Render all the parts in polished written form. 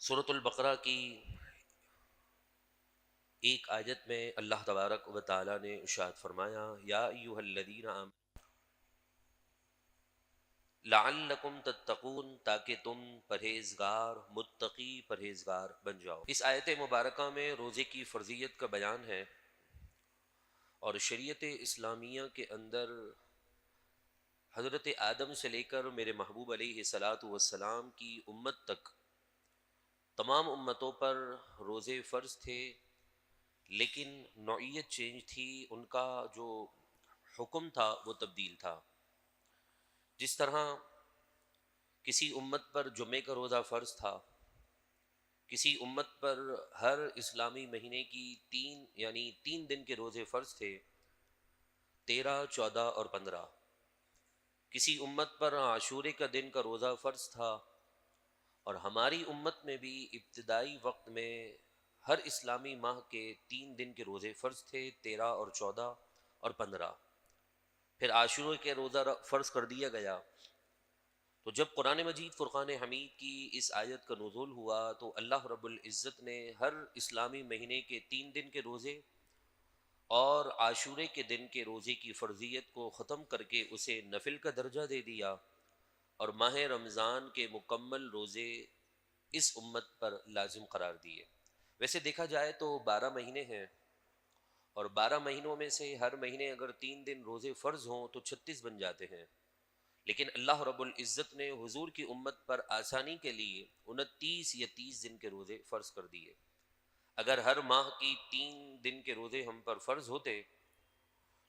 سورۃ البقرہ کی ایک آیت میں اللہ تبارک و تعالی نے ارشاد فرمایا، یا ایھا الذین آمنوا لعلکم تتقون، تاکہ تم پرہیزگار متقی پرہیزگار بن جاؤ۔ اس آیت مبارکہ میں روزے کی فرضیت کا بیان ہے، اور شریعت اسلامیہ کے اندر حضرت آدم سے لے کر میرے محبوب علیہ الصلاۃ والسلام کی امت تک تمام امتوں پر روزے فرض تھے، لیکن نوعیت چینج تھی، ان کا جو حکم تھا وہ تبدیل تھا۔ جس طرح کسی امت پر جمعے کا روزہ فرض تھا، کسی امت پر ہر اسلامی مہینے کی تین دن کے روزے فرض تھے، 13، 14 اور 15۔ کسی امت پر عاشورے کا دن کا روزہ فرض تھا، اور ہماری امت میں بھی ابتدائی وقت میں ہر اسلامی ماہ کے 3 دن کے روزے فرض تھے، 13 اور 14 اور 15۔ پھر عاشورے کے روزہ فرض کر دیا گیا۔ تو جب قرآن مجید فرقان حمید کی اس آیت کا نزول ہوا تو اللہ رب العزت نے ہر اسلامی مہینے کے 3 دن کے روزے اور عاشورے کے دن کے روزے کی فرضیت کو ختم کر کے اسے نفل کا درجہ دے دیا، اور ماہ رمضان کے مکمل روزے اس امت پر لازم قرار دیے۔ ویسے دیکھا جائے تو 12 مہینے ہیں، اور 12 مہینوں میں سے ہر مہینے اگر 3 دن روزے فرض ہوں تو 36 بن جاتے ہیں، لیکن اللہ رب العزت نے حضور کی امت پر آسانی کے لیے 29 یا 30 دن کے روزے فرض کر دیے۔ اگر ہر ماہ کی 3 دن کے روزے ہم پر فرض ہوتے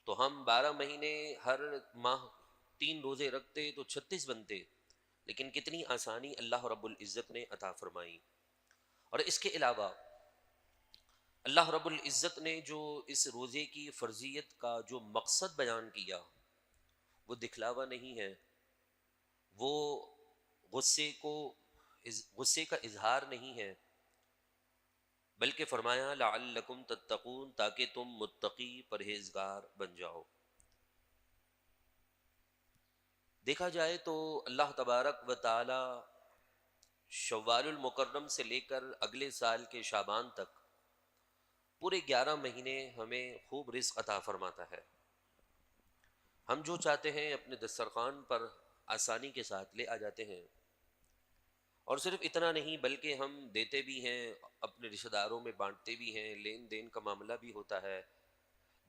تو ہم 12 مہینے ہر ماہ 3 روزے رکھتے تو 36 بنتے، لیکن کتنی آسانی اللہ رب العزت نے عطا فرمائی۔ اور اس کے علاوہ اللہ رب العزت نے جو اس روزے کی فرضیت کا جو مقصد بیان کیا وہ دکھلاوا نہیں ہے، وہ غصے کا اظہار نہیں ہے، بلکہ فرمایا لعلکم تتقون، تاکہ تم متقی پرہیزگار بن جاؤ۔ دیکھا جائے تو اللہ تبارک و تعالی شوال المکرم سے لے کر اگلے سال کے شعبان تک پورے 11 مہینے ہمیں خوب رزق عطا فرماتا ہے۔ ہم جو چاہتے ہیں اپنے دسترخوان پر آسانی کے ساتھ لے آ جاتے ہیں، اور صرف اتنا نہیں بلکہ ہم دیتے بھی ہیں، اپنے رشتہ داروں میں بانٹتے بھی ہیں، لین دین کا معاملہ بھی ہوتا ہے،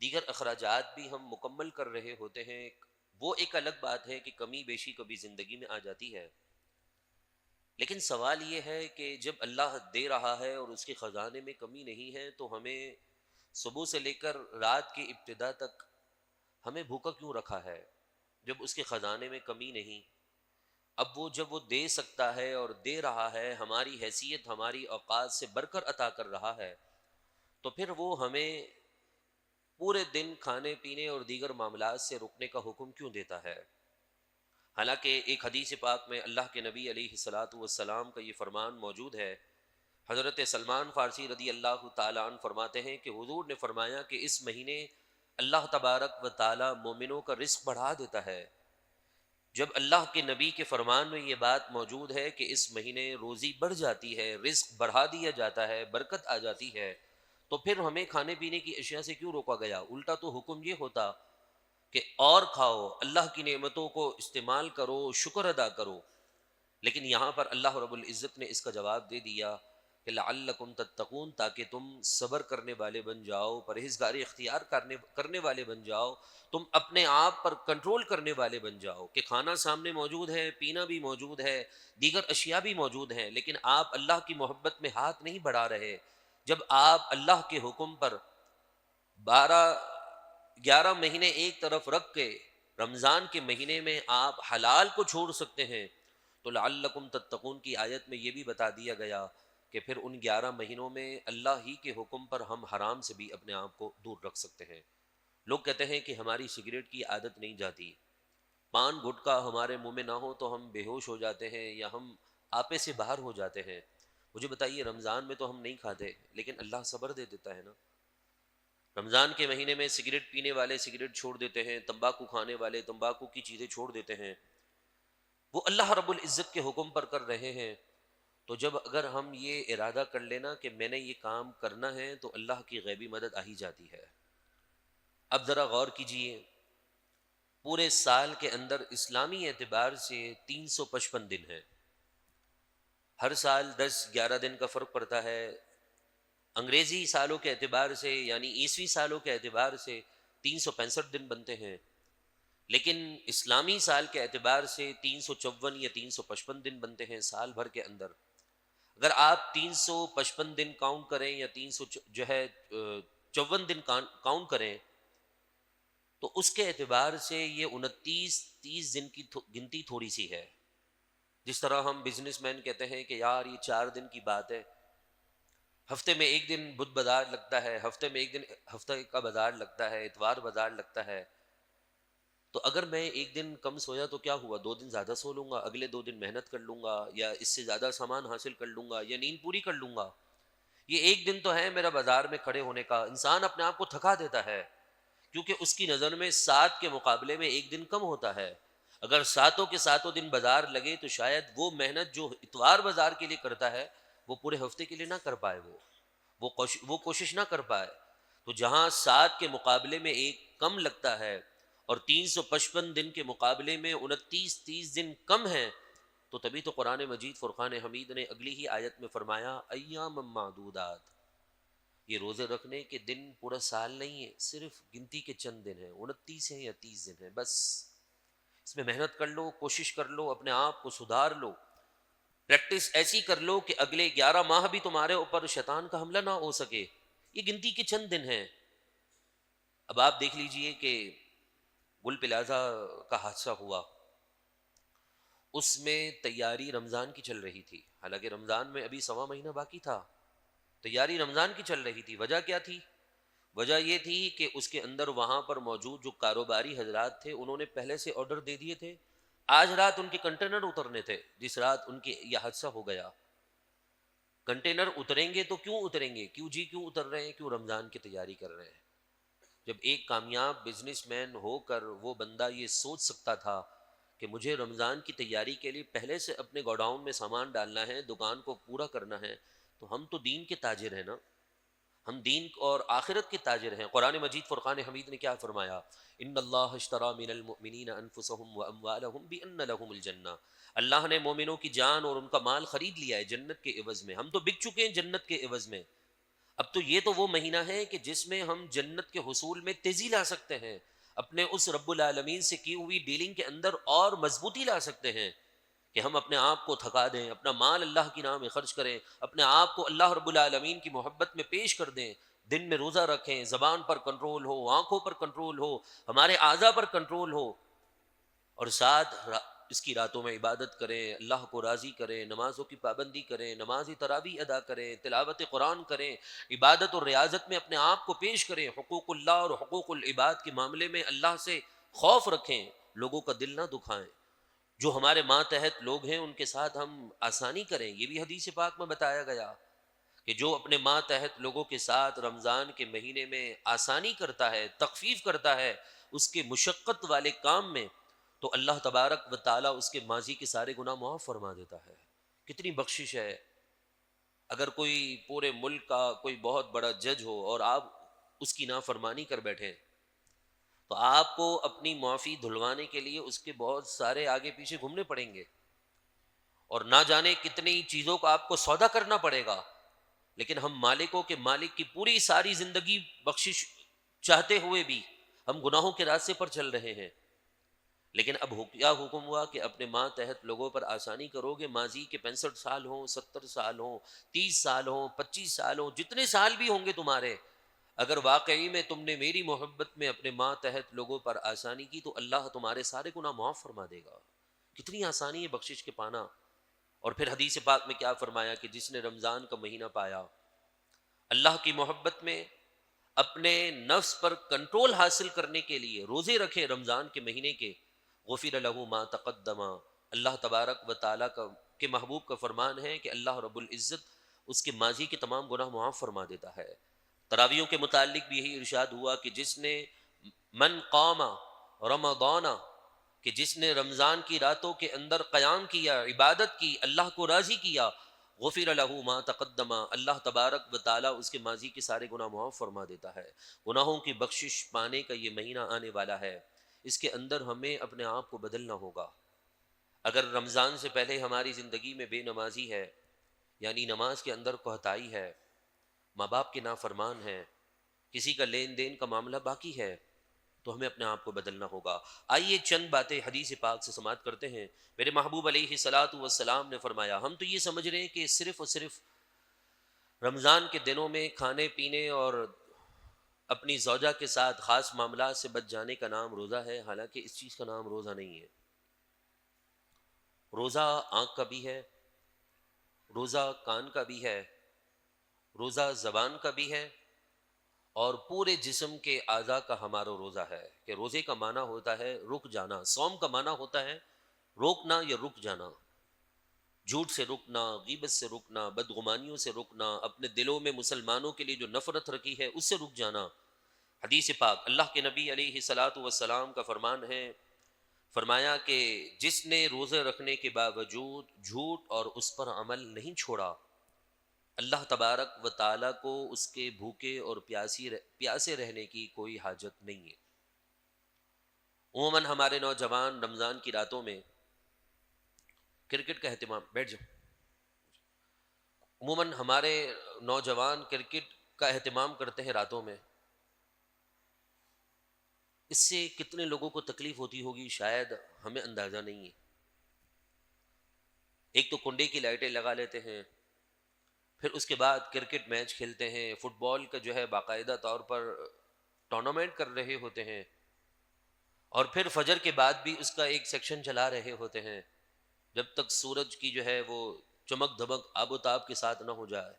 دیگر اخراجات بھی ہم مکمل کر رہے ہوتے ہیں۔ وہ ایک الگ بات ہے کہ کمی بیشی کبھی زندگی میں آ جاتی ہے، لیکن سوال یہ ہے کہ جب اللہ دے رہا ہے اور اس کے خزانے میں کمی نہیں ہے تو ہمیں صبح سے لے کر رات کی ابتدا تک ہمیں بھوکا کیوں رکھا ہے جب اس کے خزانے میں کمی نہیں؟ اب وہ جب وہ دے سکتا ہے اور دے رہا ہے، ہماری حیثیت ہماری اوقات سے بڑھ کر عطا کر رہا ہے، تو پھر وہ ہمیں پورے دن کھانے پینے اور دیگر معاملات سے رکنے کا حکم کیوں دیتا ہے؟ حالانکہ ایک حدیث پاک میں اللہ کے نبی علیہ الصلاۃ والسلام کا یہ فرمان موجود ہے۔ حضرت سلمان فارسی رضی اللہ تعالیٰ عنہ فرماتے ہیں کہ حضور نے فرمایا کہ اس مہینے اللہ تبارک و تعالی مومنوں کا رزق بڑھا دیتا ہے۔ جب اللہ کے نبی کے فرمان میں یہ بات موجود ہے کہ اس مہینے روزی بڑھ جاتی ہے، رزق بڑھا دیا جاتا ہے، برکت آ جاتی ہے، تو پھر ہمیں کھانے پینے کی اشیاء سے کیوں روکا گیا؟ الٹا تو حکم یہ ہوتا کہ اور کھاؤ، اللہ کی نعمتوں کو استعمال کرو، شکر ادا کرو۔ لیکن یہاں پر اللہ رب العزت نے اس کا جواب دے دیا کہ لعلکم تتقون، تاکہ تم صبر کرنے والے بن جاؤ، پرہیزگاری اختیار کرنے والے بن جاؤ، تم اپنے آپ پر کنٹرول کرنے والے بن جاؤ کہ کھانا سامنے موجود ہے، پینا بھی موجود ہے، دیگر اشیاء بھی موجود ہیں، لیکن آپ اللہ کی محبت میں ہاتھ نہیں بڑھا رہے۔ جب آپ اللہ کے حکم پر 11 مہینے ایک طرف رکھ کے رمضان کے مہینے میں آپ حلال کو چھوڑ سکتے ہیں، تو لعلکم تتقون کی آیت میں یہ بھی بتا دیا گیا کہ پھر ان 11 مہینوں میں اللہ ہی کے حکم پر ہم حرام سے بھی اپنے آپ کو دور رکھ سکتے ہیں۔ لوگ کہتے ہیں کہ ہماری سگریٹ کی عادت نہیں جاتی، پان گٹکا ہمارے منہ میں نہ ہو تو ہم بے ہوش ہو جاتے ہیں یا ہم آپے سے باہر ہو جاتے ہیں۔ مجھے بتائیے، رمضان میں تو ہم نہیں کھاتے، لیکن اللہ صبر دے دیتا ہے نا۔ رمضان کے مہینے میں سگریٹ پینے والے سگریٹ چھوڑ دیتے ہیں، تمباکو کھانے والے تمباکو کی چیزیں چھوڑ دیتے ہیں، وہ اللہ رب العزت کے حکم پر کر رہے ہیں۔ تو جب اگر ہم یہ ارادہ کر لینا کہ میں نے یہ کام کرنا ہے تو اللہ کی غیبی مدد آ ہی جاتی ہے۔ اب ذرا غور کیجئے، پورے سال کے اندر اسلامی اعتبار سے 355 دن ہیں، ہر سال 10-11 دن کا فرق پڑتا ہے۔ انگریزی سالوں کے اعتبار سے یعنی عیسوی سالوں کے اعتبار سے 365 دن بنتے ہیں، لیکن اسلامی سال کے اعتبار سے 354 یا 355 دن بنتے ہیں سال بھر کے اندر۔ اگر آپ 355 دن کاؤنٹ کریں یا 54 دن کاؤنٹ کریں تو اس کے اعتبار سے یہ 29-30 دن کی گنتی تھوڑی سی ہے۔ جس طرح ہم بزنس مین کہتے ہیں کہ یار یہ 4 دن کی بات ہے، ہفتے میں ایک دن بدھ بازار لگتا ہے، ہفتے میں ایک دن ہفتے کا بازار لگتا ہے، اتوار بازار لگتا ہے، تو اگر میں ایک دن کم سویا تو کیا ہوا، 2 دن زیادہ سو لوں گا، اگلے 2 دن محنت کر لوں گا یا اس سے زیادہ سامان حاصل کر لوں گا یا نیند پوری کر لوں گا۔ یہ ایک دن تو ہے میرا بازار میں کھڑے ہونے کا، انسان اپنے آپ کو تھکا دیتا ہے کیونکہ اس کی نظر میں 7 کے مقابلے میں ایک دن کم ہوتا ہے۔ اگر 7 کے 7 دن بازار لگے تو شاید وہ محنت جو اتوار بازار کے لیے کرتا ہے وہ پورے ہفتے کے لیے نہ کر پائے، وہ کوشش نہ کر پائے۔ تو جہاں 7 کے مقابلے میں ایک کم لگتا ہے اور 355 دن کے مقابلے میں 29-30 دن کم ہیں، تو تبھی تو قرآن مجید فرقان حمید نے اگلی ہی آیت میں فرمایا ایام معدودات، یہ روزے رکھنے کے دن پورا سال نہیں ہے، صرف گنتی کے چند دن ہیں، 29 ہیں یا 30 دن ہیں، بس اس میں محنت کر لو، کوشش کر لو، اپنے آپ کو سدھار لو، پریکٹس ایسی کر لو کہ اگلے 11 ماہ بھی تمہارے اوپر شیطان کا حملہ نہ ہو سکے۔ یہ گنتی کے چند دن ہیں۔ اب آپ دیکھ لیجئے کہ گل پلازا کا حادثہ ہوا، اس میں تیاری رمضان کی چل رہی تھی، حالانکہ رمضان میں ابھی 1.25 مہینہ باقی تھا، تیاری رمضان کی چل رہی تھی۔ وجہ کیا تھی؟ وجہ یہ تھی کہ اس کے اندر وہاں پر موجود جو کاروباری حضرات تھے انہوں نے پہلے سے آرڈر دے دیے تھے، آج رات ان کے کنٹینر اترنے تھے، جس رات ان کے یہ حادثہ ہو گیا۔ کنٹینر اتریں گے تو کیوں اتریں گے؟ کیوں اتر رہے ہیں؟ کیوں رمضان کی تیاری کر رہے ہیں۔ جب ایک کامیاب بزنس مین ہو کر وہ بندہ یہ سوچ سکتا تھا کہ مجھے رمضان کی تیاری کے لیے پہلے سے اپنے گوڈاؤن میں سامان ڈالنا ہے، دکان کو پورا کرنا ہے، تو ہم تو دین کے تاجر ہیں نا، ہم دین اور آخرت کے تاجر ہیں۔ قرآن مجید فرقان حمید نے کیا فرمایا؟ ان اللہ اشتری من المؤمنین انفسهم واموالهم بان لهم الجنہ، اللہ نے مومنوں کی جان اور ان کا مال خرید لیا ہے جنت کے عوض میں، ہم تو بک چکے ہیں جنت کے عوض میں۔ اب تو یہ تو وہ مہینہ ہے کہ جس میں ہم جنت کے حصول میں تیزی لا سکتے ہیں، اپنے اس رب العالمین سے کی ہوئی ڈیلنگ کے اندر اور مضبوطی لا سکتے ہیں کہ ہم اپنے آپ کو تھکا دیں، اپنا مال اللہ کی راہ میں خرچ کریں، اپنے آپ کو اللہ رب العالمین کی محبت میں پیش کر دیں، دن میں روزہ رکھیں، زبان پر کنٹرول ہو، آنکھوں پر کنٹرول ہو، ہمارے اعضاء پر کنٹرول ہو، اور ساتھ اس کی راتوں میں عبادت کریں، اللہ کو راضی کریں، نمازوں کی پابندی کریں، نماز تراویح ادا کریں، تلاوت قرآن کریں، عبادت اور ریاضت میں اپنے آپ کو پیش کریں، حقوق اللہ اور حقوق العباد کے معاملے میں اللہ سے خوف رکھیں، لوگوں کا دل نہ دکھائیں، جو ہمارے ماتحت لوگ ہیں ان کے ساتھ ہم آسانی کریں۔ یہ بھی حدیث پاک میں بتایا گیا کہ جو اپنے ماتحت لوگوں کے ساتھ رمضان کے مہینے میں آسانی کرتا ہے، تخفیف کرتا ہے اس کے مشقت والے کام میں، تو اللہ تبارک و تعالیٰ اس کے ماضی کے سارے گناہ معاف فرما دیتا ہے۔ کتنی بخشش ہے۔ اگر کوئی پورے ملک کا کوئی بہت بڑا جج ہو اور آپ اس کی نافرمانی کر بیٹھیں تو آپ کو اپنی معافی دھلوانے کے لیے اس کے بہت سارے آگے پیچھے گھومنے پڑیں گے اور نہ جانے کتنی چیزوں کا آپ کو سودا کرنا پڑے گا، لیکن ہم مالکوں کے مالک کی پوری ساری زندگی بخشش چاہتے ہوئے بھی ہم گناہوں کے راستے پر چل رہے ہیں۔ لیکن اب کیا حکم ہوا کہ اپنے ماتحت لوگوں پر آسانی کرو گے، ماضی کے 65 سال ہوں، 70 سال ہوں، 30 سال ہوں، 25 سال ہوں، جتنے سال بھی ہوں گے تمہارے، اگر واقعی میں تم نے میری محبت میں اپنے ماتحت لوگوں پر آسانی کی تو اللہ تمہارے سارے گناہ معاف فرما دے گا۔ کتنی آسانی ہے بخشش کے پانا۔ اور پھر حدیث پاک میں کیا فرمایا کہ جس نے رمضان کا مہینہ پایا، اللہ کی محبت میں اپنے نفس پر کنٹرول حاصل کرنے کے لیے روزے رکھے رمضان کے مہینے کے، غفر له ما تقدم، اللہ تبارک و تعالیٰ کے محبوب کا فرمان ہے کہ اللہ رب العزت اس کے ماضی کے تمام گناہ معاف فرما دیتا ہے۔ تراویحوں کے متعلق بھی یہی ارشاد ہوا کہ جس نے من قام رمضان، کہ جس نے رمضان کی راتوں کے اندر قیام کیا، عبادت کی، اللہ کو راضی کیا، غفر لہ ما تقدم، اللہ تبارک و تعالیٰ اس کے ماضی کے سارے گناہ معاف فرما دیتا ہے۔ گناہوں کی بخشش پانے کا یہ مہینہ آنے والا ہے، اس کے اندر ہمیں اپنے آپ کو بدلنا ہوگا۔ اگر رمضان سے پہلے ہماری زندگی میں بے نمازی ہے، یعنی نماز کے اندر کوتاہی ہے، ماں باپ کے نافرمان ہیں، کسی کا لین دین کا معاملہ باقی ہے، تو ہمیں اپنے آپ کو بدلنا ہوگا۔ آئیے چند باتیں حدیث پاک سے سماعت کرتے ہیں۔ میرے محبوب علیہ الصلاۃ والسلام نے فرمایا، ہم تو یہ سمجھ رہے ہیں کہ صرف اور صرف رمضان کے دنوں میں کھانے پینے اور اپنی زوجہ کے ساتھ خاص معاملات سے بچ جانے کا نام روزہ ہے، حالانکہ اس چیز کا نام روزہ نہیں ہے۔ روزہ آنکھ کا بھی ہے، روزہ کان کا بھی ہے، روزہ زبان کا بھی ہے، اور پورے جسم کے اعضاء کا ہمارا روزہ ہے۔ کہ روزے کا معنی ہوتا ہے رک جانا، صوم کا معنی ہوتا ہے روکنا یا رک جانا، جھوٹ سے رکنا، غیبت سے رکنا، بدگمانیوں سے رکنا، اپنے دلوں میں مسلمانوں کے لیے جو نفرت رکھی ہے اس سے رک جانا۔ حدیث پاک اللہ کے نبی علیہ الصلاۃ والسلام کا فرمان ہے، فرمایا کہ جس نے روزے رکھنے کے باوجود جھوٹ اور اس پر عمل نہیں چھوڑا، اللہ تبارک و تعالیٰ کو اس کے بھوکے اور پیاسے رہنے کی کوئی حاجت نہیں ہے۔ عموماً ہمارے نوجوان رمضان کی راتوں میں کرکٹ کا اہتمام، بیٹھ جاؤ، عموماً ہمارے نوجوان کرکٹ کا اہتمام کرتے ہیں راتوں میں۔ اس سے کتنے لوگوں کو تکلیف ہوتی ہوگی شاید ہمیں اندازہ نہیں ہے۔ ایک تو کنڈے کی لائٹیں لگا لیتے ہیں، پھر اس کے بعد کرکٹ میچ کھیلتے ہیں، فٹ بال کا جو ہے باقاعدہ طور پر ٹورنامنٹ کر رہے ہوتے ہیں، اور پھر فجر کے بعد بھی اس کا ایک سیکشن چلا رہے ہوتے ہیں جب تک سورج کی جو ہے وہ چمک دھمک آب و تاب کے ساتھ نہ ہو جائے۔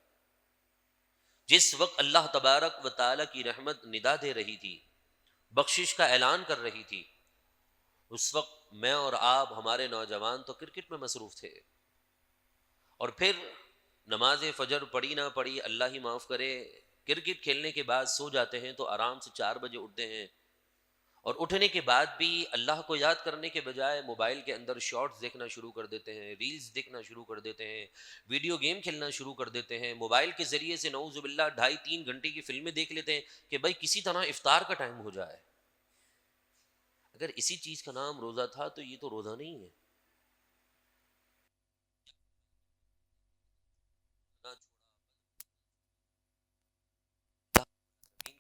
جس وقت اللہ تبارک و تعالی کی رحمت ندا دے رہی تھی، بخشش کا اعلان کر رہی تھی، اس وقت میں اور آپ ہمارے نوجوان تو کرکٹ میں مصروف تھے، اور پھر نماز فجر پڑھی نہ پڑھی اللہ ہی معاف کرے، کرکٹ کھیلنے کے بعد سو جاتے ہیں تو آرام سے 4 بجے اٹھتے ہیں، اور اٹھنے کے بعد بھی اللہ کو یاد کرنے کے بجائے موبائل کے اندر شارٹس دیکھنا شروع کر دیتے ہیں، ریلز دیکھنا شروع کر دیتے ہیں، ویڈیو گیم کھیلنا شروع کر دیتے ہیں، موبائل کے ذریعے سے نعوذ باللہ 2.5-3 گھنٹے کی فلمیں دیکھ لیتے ہیں کہ بھائی کسی طرح افطار کا ٹائم ہو جائے۔ اگر اسی چیز کا نام روزہ تھا تو یہ تو روزہ نہیں ہے۔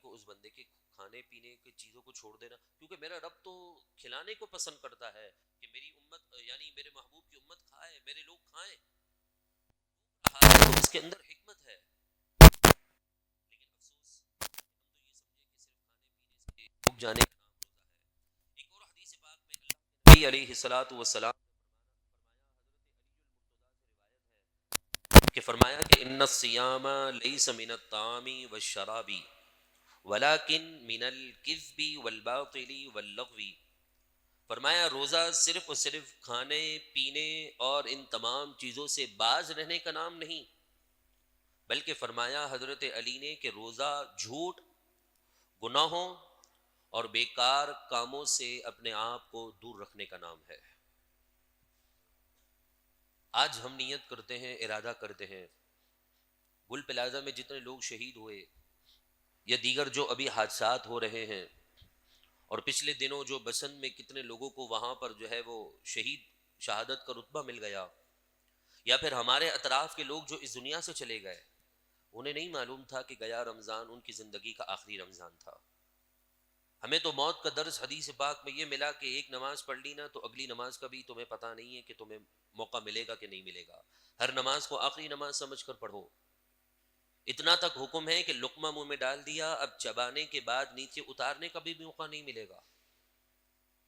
کو اس بندے کے کھانے پینے کی چیزوں کو چھوڑ دینا، کیونکہ میرا رب تو کھلانے کو پسند کرتا ہے کہ میری امت یعنی میرے محبوب کی امت کھائے، میرے لوگ کھائیں، تو اس کے اندر حکمت ہے۔ لیکن افسوس ہم تو یہ سمجھے کہ صرف کھانے پینے سے رک جانے کا نام روزہ ہے۔ ایک اور حدیث پاک میں اللہ کے نبی علیہ الصلاۃ والسلام کہ فرمایا کہ ان الصیام لیس من الطعام والشراب ولکن من الکذب والباطل واللغو، فرمایا روزہ صرف اور صرف کھانے پینے اور ان تمام چیزوں سے باز رہنے کا نام نہیں، بلکہ فرمایا حضرت علی نے کہ روزہ جھوٹ، گناہوں اور بیکار کاموں سے اپنے آپ کو دور رکھنے کا نام ہے۔ آج ہم نیت کرتے ہیں، ارادہ کرتے ہیں، گل پلازہ میں جتنے لوگ شہید ہوئے یا دیگر جو ابھی حادثات ہو رہے ہیں، اور پچھلے دنوں جو بسنت میں کتنے لوگوں کو وہاں پر جو ہے وہ شہادت کا رتبہ مل گیا، یا پھر ہمارے اطراف کے لوگ جو اس دنیا سے چلے گئے، انہیں نہیں معلوم تھا کہ گیا رمضان ان کی زندگی کا آخری رمضان تھا۔ ہمیں تو موت کا درس حدیث پاک میں یہ ملا کہ ایک نماز پڑھ لی نا تو اگلی نماز کا بھی تمہیں پتہ نہیں ہے کہ تمہیں موقع ملے گا کہ نہیں ملے گا، ہر نماز کو آخری نماز سمجھ کر پڑھو۔ اتنا تک حکم ہے کہ لقمہ منہ میں ڈال دیا، اب چبانے کے بعد نیچے اتارنے کا بھی موقع نہیں ملے گا۔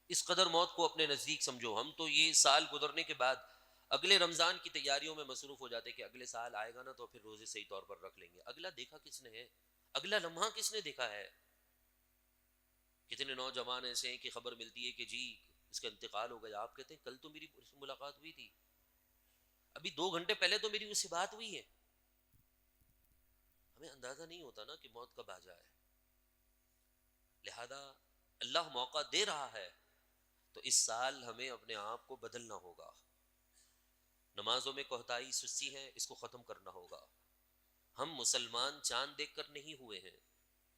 اس قدر موت کو اپنے نزدیک سمجھو۔ ہم تو یہ سال گزرنے کے بعد اگلے رمضان کی تیاریوں میں مصروف ہو جاتے کہ اگلے سال آئے گا نا تو پھر روزے صحیح طور پر رکھ لیں گے۔ اگلا دیکھا کس نے ہے؟ اگلا لمحہ کس نے دیکھا ہے؟ کتنے نوجوان ایسے ہیں کہ خبر ملتی ہے کہ جی اس کا انتقال ہو گیا، آپ کہتے ہیں کل تو میری ملاقات ہوئی تھی، ابھی 2 گھنٹے پہلے تو میری اس سے بات ہوئی ہے۔ ہمیں اندازہ نہیں ہوتا نا کہ موت کب آ جائے، لہذا اللہ موقع دے رہا ہے تو اس سال ہمیں اپنے آپ کو بدلنا ہوگا۔ نمازوں میں کوتاہی سستی ہے، اس کو ختم کرنا ہوگا۔ ہم مسلمان چاند دیکھ کر نہیں ہوئے ہیں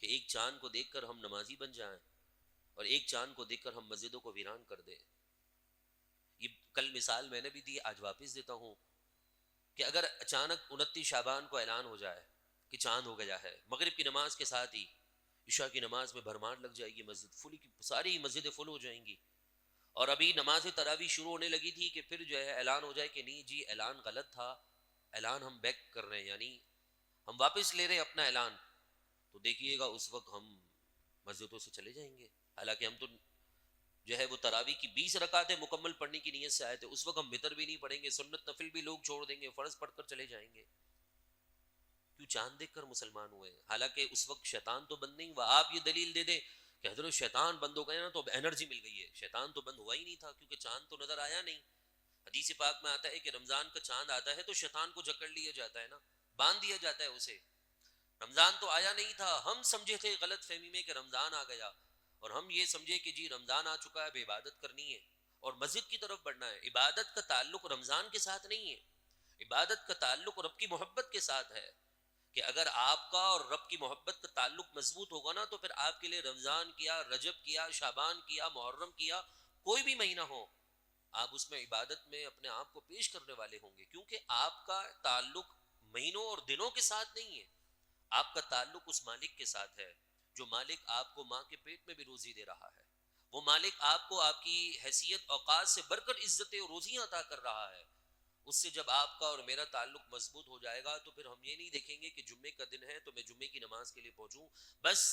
کہ ایک چاند کو دیکھ کر ہم نمازی بن جائیں اور ایک چاند کو دیکھ کر ہم مسجدوں کو ویران کر دیں۔ یہ کل مثال میں نے بھی دی، آج واپس دیتا ہوں کہ اگر اچانک 29 شعبان کو اعلان ہو جائے کہ چاند ہو گیا ہے، مغرب کی نماز کے ساتھ ہی عشاء کی نماز میں بھرمار لگ جائے گی، مسجد فل کی ساری مسجدیں فل ہو جائیں گی، اور ابھی نماز تراویح شروع ہونے لگی تھی کہ پھر جو ہے اعلان ہو جائے کہ نہیں جی اعلان غلط تھا، اعلان ہم بیک کر رہے ہیں، یعنی ہم واپس لے رہے ہیں اپنا اعلان، تو دیکھیے گا اس وقت ہم مسجدوں سے چلے جائیں گے۔ حالانکہ ہم تو جو ہے وہ تراویح کی 20 رکعتیں مکمل پڑھنے کی نیت سے آئے تھے، اس وقت ہم وتر بھی نہیں پڑھیں گے، سنت نفل بھی لوگ چھوڑ دیں گے، فرض پڑھ کر چلے جائیں گے۔ کیوں؟ چاند دیکھ کر مسلمان ہوئے ہیں، حالانکہ اس وقت شیطان تو بند نہیں ہوا۔ آپ یہ دلیل دے دیں کہ حضرت شیطان بند ہو گیا نا تو اب انرجی مل گئی ہے، شیطان تو بند ہوا ہی نہیں تھا کیونکہ چاند تو نظر آیا نہیں۔ حدیث پاک میں آتا ہے کہ رمضان کا چاند آتا ہے تو شیطان کو جکڑ لیا جاتا ہے نا، باندھ دیا جاتا ہے اسے۔ رمضان تو آیا نہیں تھا، ہم سمجھے تھے غلط فہمی میں کہ رمضان آ گیا، اور ہم یہ سمجھے کہ جی رمضان آ چکا ہے، اب عبادت کرنی ہے اور مسجد کی طرف بڑھنا ہے۔ عبادت کا تعلق رمضان کے ساتھ نہیں ہے، عبادت کا تعلق رب کی محبت کے ساتھ ہے، کہ اگر آپ کا اور رب کی محبت کا تعلق مضبوط ہوگا نا تو پھر آپ کے لیے رمضان کیا، رجب کیا، شعبان کیا، محرم کیا، کوئی بھی مہینہ ہو، آپ اس میں عبادت میں اپنے آپ کو پیش کرنے والے ہوں گے، کیونکہ آپ کا تعلق مہینوں اور دنوں کے ساتھ نہیں ہے، آپ کا تعلق اس مالک کے ساتھ ہے جو مالک آپ کو ماں کے پیٹ میں بھی روزی دے رہا ہے، وہ مالک آپ کو آپ کی حیثیت اوقات سے بڑھ کر عزتیں اور روزیاں عطا کر رہا ہے۔ اس سے جب آپ کا اور میرا تعلق مضبوط ہو جائے گا تو پھر ہم یہ نہیں دیکھیں گے کہ جمعے کا دن ہے تو میں جمعے کی نماز کے لیے پہنچوں، بس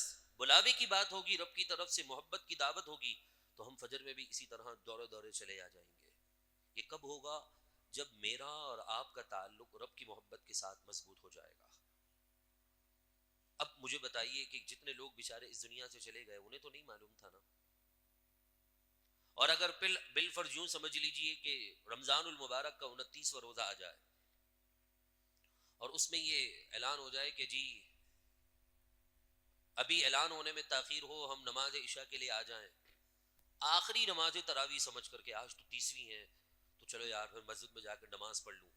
بلاوے کی بات ہوگی، رب کی طرف سے محبت کی دعوت ہوگی تو ہم فجر میں بھی اسی طرح دورے دورے چلے آ جائیں گے۔ یہ کب ہوگا؟ جب میرا اور آپ کا تعلق رب کی محبت کے ساتھ مضبوط ہو جائے گا۔ اب مجھے بتائیے کہ جتنے لوگ بیچارے اس دنیا سے چلے گئے انہیں تو نہیں معلوم تھا نا، اور اگر بالفرض یوں سمجھ لیجئے کہ رمضان المبارک کا 29واں روزہ آ جائے اور اس میں یہ اعلان ہو جائے کہ جی ابھی اعلان ہونے میں تاخیر ہو، ہم نماز عشاء کے لیے آ جائیں، آخری نماز تراویح سمجھ کر کے آج تو 30ویں ہے تو چلو یار پھر مسجد میں جا کر نماز پڑھ لوں،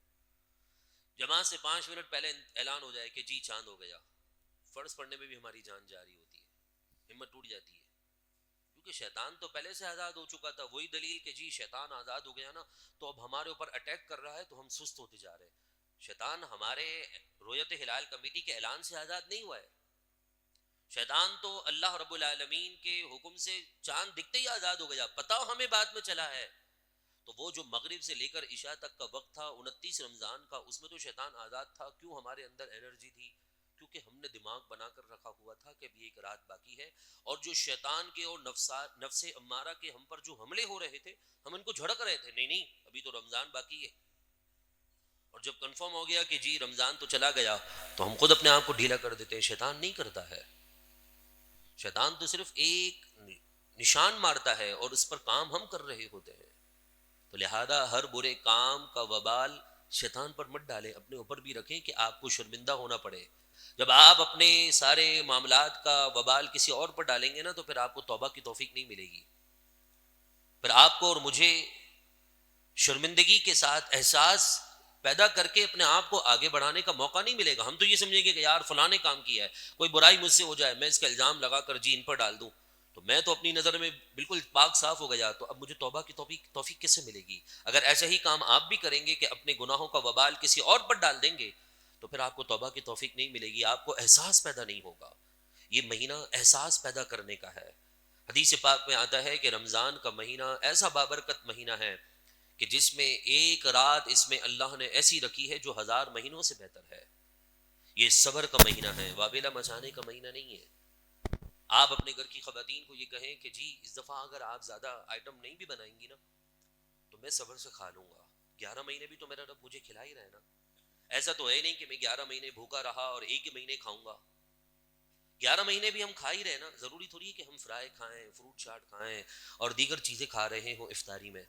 جماعت سے 5 منٹ پہلے اعلان ہو جائے کہ جی چاند ہو گیا، فرض پڑھنے میں بھی ہماری جان جاری ہوتی ہے، ہمت ٹوٹ جاتی ہے، کیونکہ شیطان تو پہلے سے آزاد ہو چکا تھا۔ وہی دلیل کہ جی شیطان آزاد ہو گیا نا تو اب ہمارے اوپر اٹیک کر رہا ہے تو ہم سست ہوتے جا رہے ہیں۔ شیطان ہمارے رویت ہلال کمیٹی کے اعلان سے آزاد نہیں ہوا ہے، شیطان تو اللہ رب العالمین کے حکم سے چاند دکھتے ہی آزاد ہو گیا، پتہ ہمیں بعد میں چلا ہے۔ تو وہ جو مغرب سے لے کر عشاء تک کا وقت تھا 29 رمضان کا، اس میں تو شیطان آزاد تھا۔ کیوں؟ ہمارے اندر انرجی تھی، کیونکہ ہم نے دماغ بنا کر رکھا ہوا تھا کہ ابھی ایک رات باقی ہے، اور جو شیطان کے اور نفس امارہ کے ہم پر جو حملے ہو رہے تھے ہم ان کو جھڑک رہے تھے، نہیں نہیں ابھی تو رمضان باقی ہے، اور جب کنفرم ہو گیا کہ جی رمضان تو چلا گیا تو ہم خود اپنے آپ کو ڈھیلا کر دیتے ہیں۔ شیطان نہیں کرتا ہے، شیطان تو صرف ایک نشان مارتا ہے اور اس پر کام ہم کر رہے ہوتے ہیں، تو لہذا ہر برے کام کا وبال شیطان پر مت ڈالیں، اپنے اوپر بھی رکھیں کہ آپ کو شرمندہ ہونا پڑے۔ جب آپ اپنے سارے معاملات کا وبال کسی اور پر ڈالیں گے نا تو پھر آپ کو توبہ کی توفیق نہیں ملے گی، پھر آپ کو اور مجھے شرمندگی کے ساتھ احساس پیدا کر کے اپنے آپ کو آگے بڑھانے کا موقع نہیں ملے گا۔ ہم تو یہ سمجھیں گے کہ یار فلاں نے کام کیا ہے، کوئی برائی مجھ سے ہو جائے میں اس کا الزام لگا کر جی ان پر ڈال دوں تو میں تو اپنی نظر میں بالکل پاک صاف ہو گیا، تو اب مجھے توبہ کی توفیق کس سے ملے گی؟ اگر ایسا ہی کام آپ بھی کریں گے کہ اپنے گناہوں کا وبال کسی اور پر ڈال دیں گے تو پھر آپ کو توبہ کی توفیق نہیں ملے گی، آپ کو احساس پیدا نہیں ہوگا۔ یہ مہینہ احساس پیدا کرنے کا ہے۔ حدیث پاک میں آتا ہے کہ رمضان کا مہینہ ایسا بابرکت مہینہ ہے کہ جس میں ایک رات اس میں اللہ نے ایسی رکھی ہے جو 1000 مہینوں سے بہتر ہے۔ یہ صبر کا مہینہ ہے، وابلہ مچانے کا مہینہ نہیں ہے۔ آپ اپنے گھر کی خواتین کو یہ کہیں کہ جی اس دفعہ اگر آپ زیادہ آئٹم نہیں بھی بنائیں گی نا تو میں صبر سے کھا لوں گا، 11 مہینے بھی تو میرا رب مجھے کھلا ہی رہا ہے نا، ایسا تو ہے نہیں کہ میں 11 مہینے بھوکا رہا اور ایک ہی مہینے کھاؤں گا، 11 مہینے بھی ہم کھا ہی رہے نا، ضروری تھوڑی ہے کہ ہم فرائی کھائیں، فروٹ چاٹ کھائیں اور دیگر چیزیں کھا رہے ہوں افطاری میں،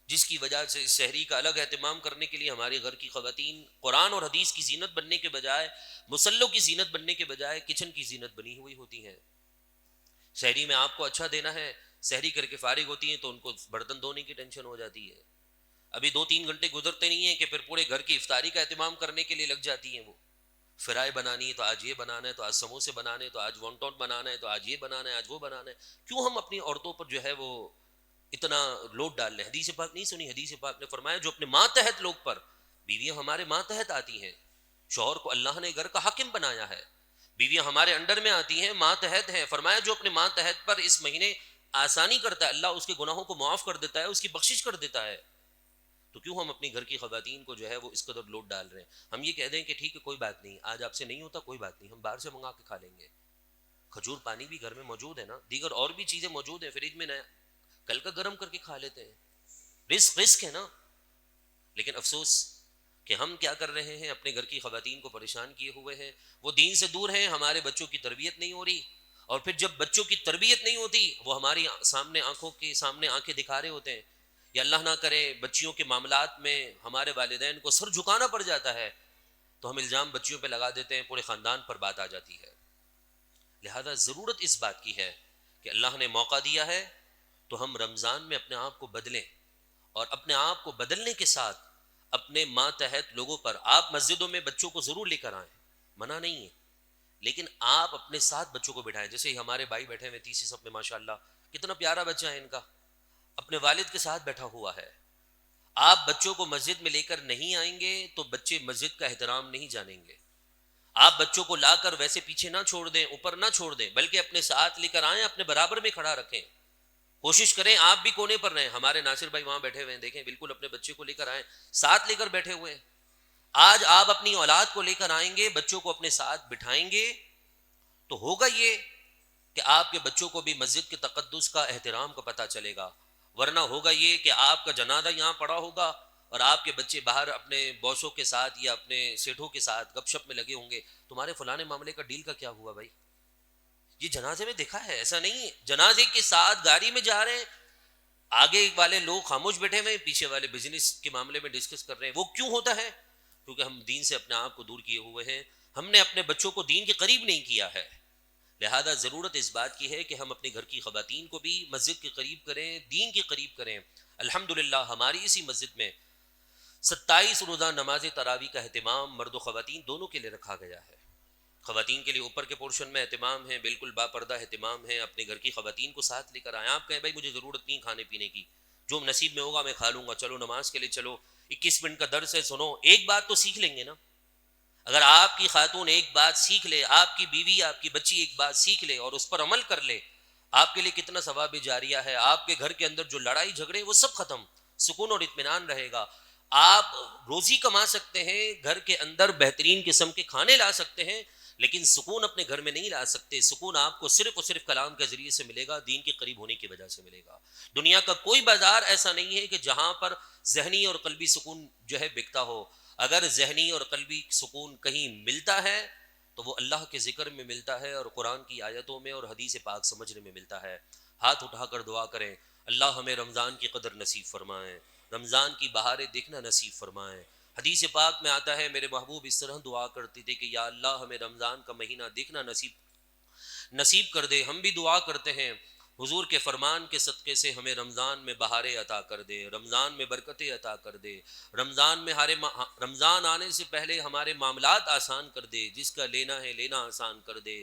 جس کی وجہ سے شہری کا الگ اہتمام کرنے کے لیے ہمارے گھر کی خواتین قرآن اور حدیث کی زینت بننے کے بجائے، مصلوں کی زینت بننے کے بجائے کچن کی زینت بنی ہوئی ہوتی ہیں۔ شہری میں آپ کو اچھا دینا ہے، سحری کر کے فارغ ہوتی ہیں تو ان کو برتن دھونے کی ٹینشن ہو جاتی ہے، ابھی 2-3 گھنٹے گزرتے نہیں ہیں کہ پھر پورے گھر کی افطاری کا اہتمام کرنے کے لیے لگ جاتی ہیں. وہ فرائے بنانی ہے تو آج یہ بنانا ہے، تو آج سموسے بنانے، تو آج وانٹون بنانا ہے، تو آج یہ بنانا ہے، آج وہ بنانا ہے. کیوں ہم اپنی عورتوں پر جو ہے وہ اتنا لوڈ ڈال رہے ہیں؟ حدیث پاک نہیں سنی؟ حدیث پاک نے فرمایا جو اپنے ماتحت لوگ پر، بیویاں ہمارے ماتحت آتی ہیں، شوہر کو اللہ نے گھر کا حاکم بنایا ہے، بیویاں ہمارے انڈر میں آتی ہیں، ماتحت ہیں. فرمایا جو اپنے ماتحت پر اس مہینے آسانی کرتا ہے، اللہ اس کے گناہوں کو معاف کر دیتا ہے، اس کی بخشش کر دیتا ہے. تو کیوں ہم اپنی گھر کی خواتین کو جو ہے وہ اس قدر لوڈ ڈال رہے ہیں؟ ہم یہ کہہ دیں کہ ٹھیک ہے کوئی بات نہیں، آج آپ سے نہیں ہوتا کوئی بات نہیں، ہم باہر سے منگا کے کھا لیں گے. کھجور پانی بھی گھر میں موجود ہے نا، دیگر اور بھی چیزیں موجود ہیں فریج میں، نیا کل کا گرم کر کے کھا لیتے ہیں. رزق ہے نا. لیکن افسوس کہ ہم کیا کر رہے ہیں، اپنے گھر کی خواتین کو پریشان کیے ہوئے ہیں. وہ دین سے دور ہیں، ہمارے بچوں کی تربیت نہیں ہو رہی، اور پھر جب بچوں کی تربیت نہیں ہوتی وہ ہماری سامنے آنکھوں کے سامنے آنکھیں دکھا رہے ہوتے ہیں. یا اللہ نہ کرے بچیوں کے معاملات میں ہمارے والدین کو سر جھکانا پڑ جاتا ہے تو ہم الزام بچیوں پہ لگا دیتے ہیں، پورے خاندان پر بات آ جاتی ہے. لہذا ضرورت اس بات کی ہے کہ اللہ نے موقع دیا ہے تو ہم رمضان میں اپنے آپ کو بدلیں، اور اپنے آپ کو بدلنے کے ساتھ اپنے ماتحت لوگوں پر، آپ مسجدوں میں بچوں کو ضرور لے کر آئیں، منع نہیں ہے، لیکن آپ اپنے ساتھ بچوں کو بٹھائیں. جیسے ہی ہمارے بھائی بیٹھے ہوئے تیسری صف میں، ماشاءاللہ کتنا پیارا بچہ ہے ان کا، اپنے والد کے ساتھ بیٹھا ہوا ہے. آپ بچوں کو مسجد میں لے کر نہیں آئیں گے تو بچے مسجد کا احترام نہیں جانیں گے. آپ بچوں کو لا کر ویسے پیچھے نہ چھوڑ دیں، اوپر نہ چھوڑ دیں، بلکہ اپنے ساتھ لے کر آئیں، اپنے برابر میں کھڑا رکھیں. کوشش کریں آپ بھی کونے پر رہیں. ہمارے ناصر بھائی وہاں بیٹھے ہوئے ہیں، دیکھیں بالکل اپنے بچے کو لے کر آئیں، ساتھ لے کر بیٹھے ہوئے ہیں. آج آپ اپنی اولاد کو لے کر آئیں گے، بچوں کو اپنے ساتھ بٹھائیں گے، تو ہوگا یہ کہ آپ کے بچوں کو بھی مسجد کے تقدس کا احترام کا پتہ چلے گا. ورنہ ہوگا یہ کہ آپ کا جنازہ یہاں پڑا ہوگا اور آپ کے بچے باہر اپنے بوسوں کے ساتھ یا اپنے سیٹھوں کے ساتھ گپ شپ میں لگے ہوں گے، تمہارے فلانے معاملے کا ڈیل کا کیا ہوا بھائی؟ یہ جنازے میں دیکھا ہے، ایسا نہیں ہے. جنازے کے ساتھ گاڑی میں جا رہے ہیں، آگے والے لوگ خاموش بیٹھے ہوئے، پیچھے والے بزنس کے معاملے میں ڈسکس کر رہے ہیں. وہ کیوں ہوتا ہے؟ کیونکہ ہم دین سے اپنے آپ کو دور کیے ہوئے ہیں، ہم نے اپنے بچوں کو دین کے قریب نہیں کیا ہے. لہذا ضرورت اس بات کی ہے کہ ہم اپنے گھر کی خواتین کو بھی مسجد کے قریب کریں، دین کے قریب کریں. الحمدللہ ہماری اسی مسجد میں 27 روزہ نماز تراویح کا اہتمام مرد و خواتین دونوں کے لیے رکھا گیا ہے. خواتین کے لیے اوپر کے پورشن میں اہتمام ہے، بالکل با پردہ اہتمام ہے. اپنے گھر کی خواتین کو ساتھ لے کر آئیں. آپ کہیں بھائی مجھے ضرورت نہیں کھانے پینے کی، جو نصیب میں ہوگا میں کھا لوں گا، چلو نماز کے لیے چلو، 21 منٹ کا درس ہے سنو. ایک بات تو سیکھ لیں گے نا. اگر آپ کی خاتون ایک بات سیکھ لے، آپ کی بیوی آپ کی بچی ایک بات سیکھ لے اور اس پر عمل کر لے، آپ کے لیے کتنا ثواب جاریہ ہے. آپ کے گھر کے اندر جو لڑائی جھگڑے وہ سب ختم، سکون اور اطمینان رہے گا. آپ روزی کما سکتے ہیں، گھر کے اندر بہترین قسم کے کھانے لا سکتے ہیں، لیکن سکون اپنے گھر میں نہیں لا سکتے. سکون آپ کو صرف اور صرف کلام کے ذریعے سے ملے گا، دین کے قریب ہونے کی وجہ سے ملے گا. دنیا کا کوئی بازار ایسا نہیں ہے کہ جہاں پر ذہنی اور قلبی سکون جو ہے بکتا ہو. اگر ذہنی اور قلبی سکون کہیں ملتا ہے تو وہ اللہ کے ذکر میں ملتا ہے، اور قرآن کی آیتوں میں اور حدیث پاک سمجھنے میں ملتا ہے. ہاتھ اٹھا کر دعا کریں، اللہ ہمیں رمضان کی قدر نصیب فرمائیں، رمضان کی بہاریں دیکھنا نصیب فرمائیں. حدیث پاک میں آتا ہے میرے محبوب اس طرح دعا کرتے تھے کہ یا اللہ ہمیں رمضان کا مہینہ دیکھنا نصیب کر دے. ہم بھی دعا کرتے ہیں حضور کے فرمان کے صدقے سے ہمیں رمضان میں بہاریں عطا کر دے، رمضان میں برکتیں عطا کر دے، رمضان میں رمضان آنے سے پہلے ہمارے معاملات آسان کر دے. جس کا لینا ہے لینا آسان کر دے،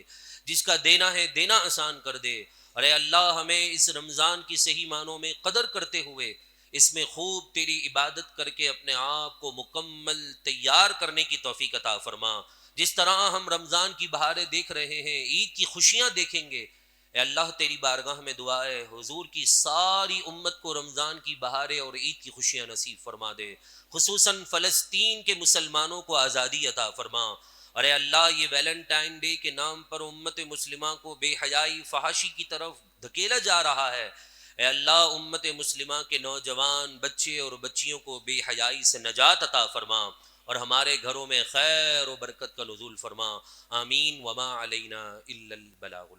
جس کا دینا ہے دینا آسان کر دے. ارے اللہ ہمیں اس رمضان کی صحیح معنوں میں قدر کرتے ہوئے اس میں خوب تیری عبادت کر کے اپنے آپ کو مکمل تیار کرنے کی توفیق عطا فرما. جس طرح ہم رمضان کی بہاریں دیکھ رہے ہیں، عید کی خوشیاں دیکھیں گے، اے اللہ تیری بارگاہ میں دعا ہے حضور کی ساری امت کو رمضان کی بہاریں اور عید کی خوشیاں نصیب فرما دے. خصوصاً فلسطین کے مسلمانوں کو آزادی عطا فرما. ارے اللہ یہ ویلنٹائن ڈے کے نام پر امت مسلمہ کو بے حیائی فحاشی کی طرف دھکیلا جا رہا ہے. اے اللہ امت مسلمہ کے نوجوان بچے اور بچیوں کو بے حیائی سے نجات عطا فرما، اور ہمارے گھروں میں خیر و برکت کا نزول فرما. آمین. وما علینا الا البلاغ.